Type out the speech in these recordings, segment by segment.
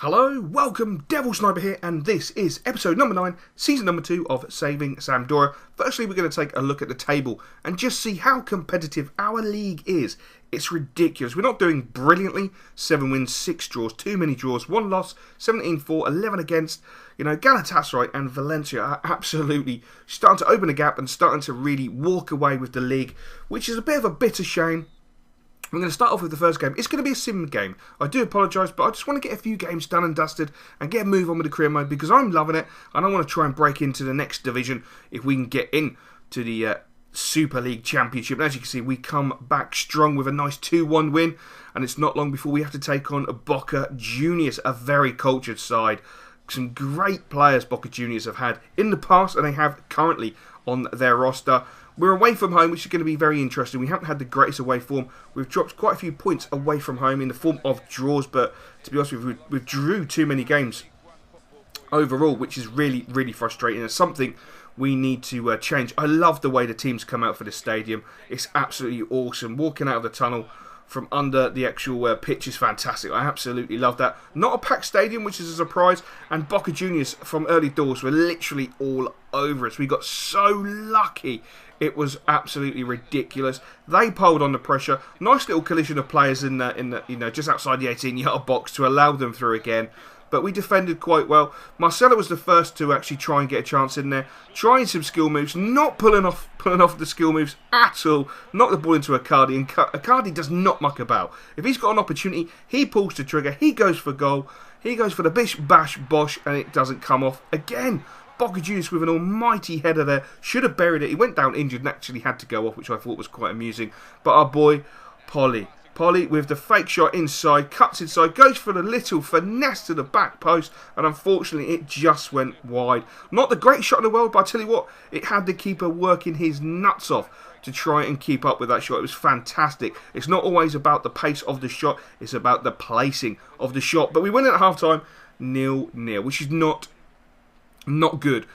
Hello, welcome, Devil Sniper here, and this is episode number 9, season number 2 of Saving Sampdoria. Firstly, we're going to take a look at the table and just see how competitive our league is. It's ridiculous. We're not doing brilliantly. 7 wins, 6 draws, 2 many draws, 1 loss, 17-4, 11 against. You know, Galatasaray and Valencia are absolutely starting to open a gap and starting to really walk away with the league, which is a bit of a bitter shame. I'm going to start off with the first game. It's going to be a sim game. I do apologise, but I just want to get a few games done and dusted and get a move on with the career mode because I'm loving it and I want to try and break into the next division if we can get in to the Super League Championship. And as you can see, we come back strong with a nice 2-1 win, and it's not long before we have to take on Boca Juniors, a very cultured side. Some great players Boca Juniors have had in the past and they have currently on their roster. We're away from home, which is going to be very interesting. We haven't had the greatest away form. We've dropped quite a few points away from home in the form of draws, but to be honest with you, we've drew too many games overall, which is really, really frustrating. It's something we need to change. I love the way the teams come out for this stadium. It's absolutely awesome. Walking out of the tunnel from under the actual pitch is fantastic. I absolutely love that. Not a packed stadium, which is a surprise, and Boca Juniors from early doors were literally all over us. We got so lucky. It was absolutely ridiculous. They pulled on the pressure. Nice little collision of players in the just outside the 18-yard box to allow them through again. But we defended quite well. Marcelo was the first to actually try and get a chance in there, trying some skill moves, not pulling off the skill moves at all. Knocked the ball into Icardi, and Icardi does not muck about. If he's got an opportunity, he pulls the trigger, he goes for goal, he goes for the bish, bash, bosh, and it doesn't come off again. Boca Juniors with an almighty header there. Should have buried it. He went down injured and actually had to go off, which I thought was quite amusing. But our boy, Polly with the fake shot inside, cuts inside, goes for the little finesse to the back post, and unfortunately it just went wide. Not the great shot in the world, but I tell you what, it had the keeper working his nuts off to try and keep up with that shot. It was fantastic. It's not always about the pace of the shot, it's about the placing of the shot. But we win it at half-time, 0-0, which is not good.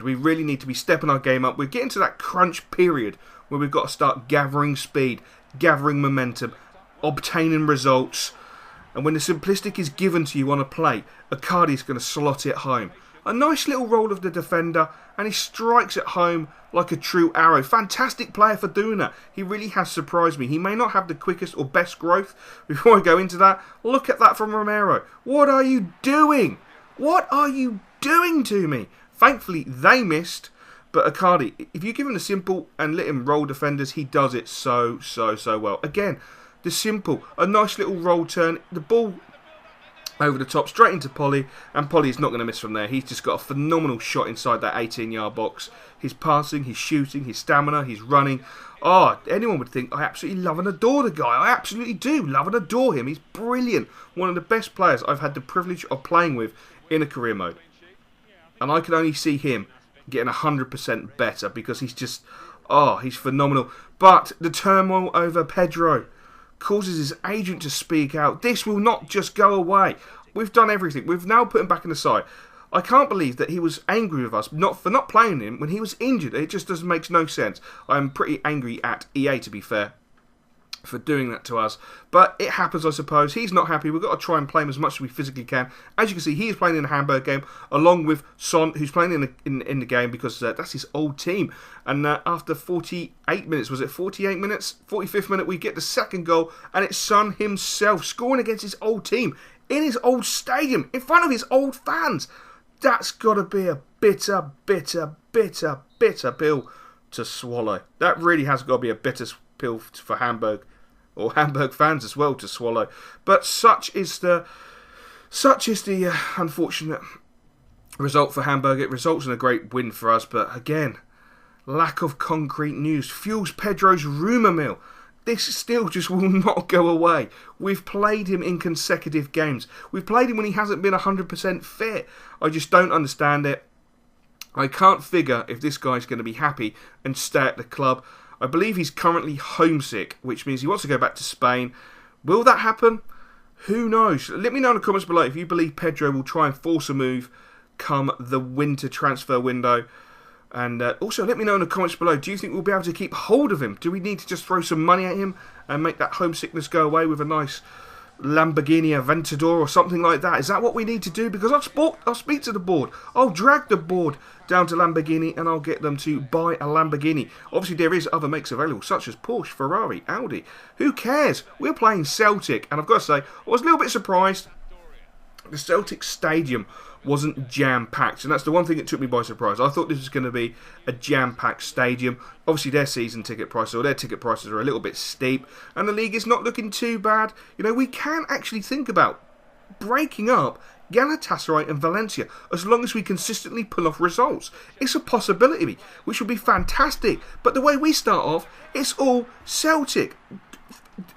We really need to be stepping our game up. We're getting to that crunch period where we've got to start gathering speed, gathering momentum, obtaining results. And when the simplistic is given to you on a play, Icardi's going to slot it home. A nice little roll of the defender, and he strikes it home like a true arrow. Fantastic player for doing that. He really has surprised me. He may not have the quickest or best growth. Before I go into that, look at that from Romero. What are you doing? What are you doing to me? Thankfully, they missed. But Icardi, if you give him the simple and let him roll defenders, he does it so well. Again, the simple, a nice little roll turn, the ball over the top, straight into Polly, and Polly is not going to miss from there. He's just got a phenomenal shot inside that 18-yard box. His passing, his shooting, his stamina, his running. Oh, anyone would think I absolutely love and adore the guy. I absolutely do love and adore him. He's brilliant. One of the best players I've had the privilege of playing with in a career mode. And I can only see him getting 100% better because he's just, he's phenomenal. But the turmoil over Pedro causes his agent to speak out. This will not just go away. We've done everything. We've now put him back in the side. I can't believe that he was angry with us for not playing him when he was injured. It just doesn't make no sense. I'm pretty angry at EA, to be fair, for doing that to us. But it happens, I suppose. He's not happy. We've got to try and play him as much as we physically can. As you can see, he is playing in the Hamburg game, along with Son, who's playing in the game because that's his old team. And after 48 minutes, was it 48 minutes? 45th minute, we get the second goal, and it's Son himself scoring against his old team, in his old stadium, in front of his old fans. That's got to be a bitter pill to swallow. That really has got to be a bitter pill for Hamburg, or Hamburg fans as well, to swallow. But such is the unfortunate result for Hamburg. It results in a great win for us, but again, lack of concrete news fuels Pedro's rumour mill. This still just will not go away. We've played him in consecutive games. We've played him when he hasn't been 100% fit. I just don't understand it. I can't figure if this guy's going to be happy and stay at the club. I believe he's currently homesick, which means he wants to go back to Spain. Will that happen? Who knows? Let me know in the comments below if you believe Pedro will try and force a move come the winter transfer window. And also let me know in the comments below, do you think we'll be able to keep hold of him? Do we need to just throw some money at him and make that homesickness go away with a nice Lamborghini Aventador or something like that. Is that what we need to do? Because I'll speak to the board. I'll drag the board down to Lamborghini and I'll get them to buy a Lamborghini. Obviously there is other makes available such as Porsche, Ferrari, Audi. Who cares? We're playing Celtic, and I've got to say I was a little bit surprised the Celtic stadium wasn't jam-packed, and that's the one thing that took me by surprise. I thought this was going to be a jam-packed stadium. Obviously their season ticket prices, or their ticket prices, are a little bit steep, and the league is not looking too bad. You know, we can actually think about breaking up Galatasaray and Valencia as long as we consistently pull off results. It's a possibility, which would be fantastic, but the way we start off, it's all Celtic.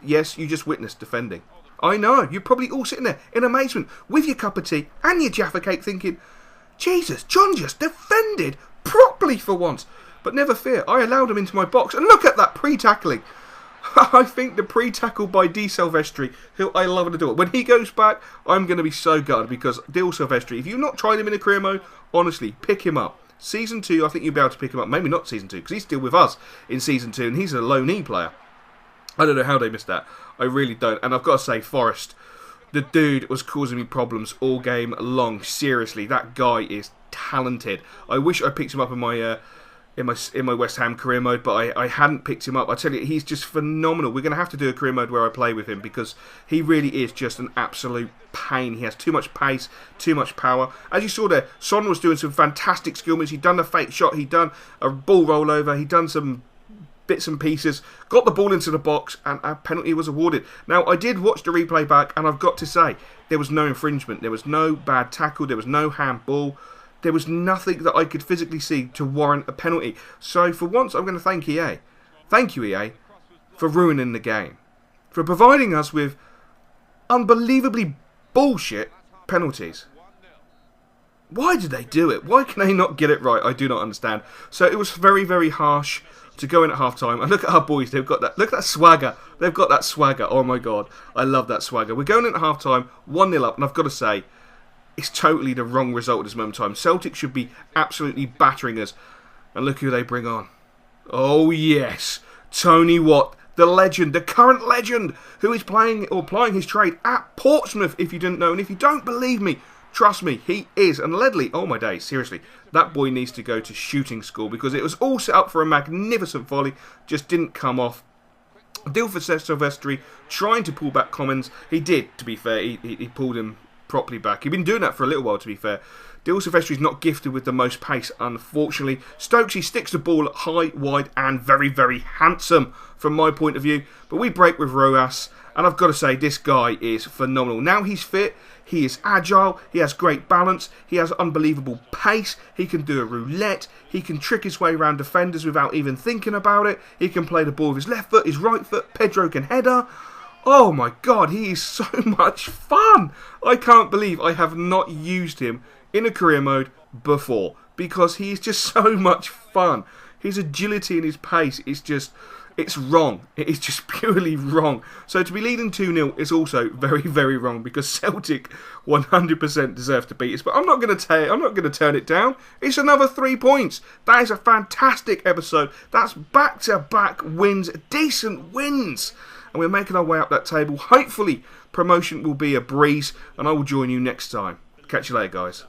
Yes, you just witnessed defending. I know, you're probably all sitting there in amazement with your cup of tea and your Jaffa cake thinking, Jesus, John just defended properly for once. But never fear, I allowed him into my box, and look at that pre-tackling. I think the pre-tackle by Di Silvestri, who I love and adore. When he goes back, I'm going to be so gutted, because Di Silvestri, if you've not tried him in a career mode, honestly, pick him up. Season 2, I think you'll be able to pick him up. Maybe not Season 2, because he's still with us in Season 2, and he's a low-knee player. I don't know how they missed that. I really don't. And I've got to say, Forrest, the dude was causing me problems all game long. Seriously, that guy is talented. I wish I picked him up in my West Ham career mode, but I hadn't picked him up. I tell you, he's just phenomenal. We're going to have to do a career mode where I play with him, because he really is just an absolute pain. He has too much pace, too much power. As you saw there, Son was doing some fantastic skill moves. He'd done a fake shot, he'd done a ball rollover, he'd done some bits and pieces, got the ball into the box, and a penalty was awarded. Now, I did watch the replay back, and I've got to say, there was no infringement, there was no bad tackle, there was no handball, there was nothing that I could physically see to warrant a penalty. So, for once, I'm going to thank EA. Thank you, EA, for ruining the game, for providing us with unbelievably bullshit penalties. Why did they do it? Why can they not get it right? I do not understand. So, it was very, very harsh to go in at half time. And look at our boys, they've got that. Look at that swagger. They've got that swagger. Oh my god, I love that swagger. We're going in at half time, 1-0 up, and I've got to say, it's totally the wrong result at this moment in time. Celtic should be absolutely battering us. And look who they bring on. Oh yes, Tony Watt, the legend, the current legend, who is playing or plying his trade at Portsmouth, if you didn't know. And if you don't believe me, trust me, he is. And Ledley, oh my days, seriously, that boy needs to go to shooting school, because it was all set up for a magnificent volley, just didn't come off. Deal for Silvestri, trying to pull back Commons. He did, to be fair, he pulled him properly back. He'd been doing that for a little while, to be fair. Deal Silvestri's not gifted with the most pace, unfortunately. Stokesy sticks the ball high, wide, and very, very handsome from my point of view. But we break with Roas, and I've got to say, this guy is phenomenal. Now he's fit, he is agile, he has great balance, he has unbelievable pace, he can do a roulette, he can trick his way around defenders without even thinking about it, he can play the ball with his left foot, his right foot, Pedro can header. Oh my god, he is so much fun! I can't believe I have not used him in a career mode before, because he is just so much fun. His agility and his pace is just, it's wrong. It is just purely wrong. So to be leading 2-0 is also very, very wrong, because Celtic 100% deserve to beat us. But I'm not going to turn it down. It's another 3 points. That is a fantastic episode. That's back-to-back wins, decent wins. And we're making our way up that table. Hopefully promotion will be a breeze, and I will join you next time. Catch you later, guys.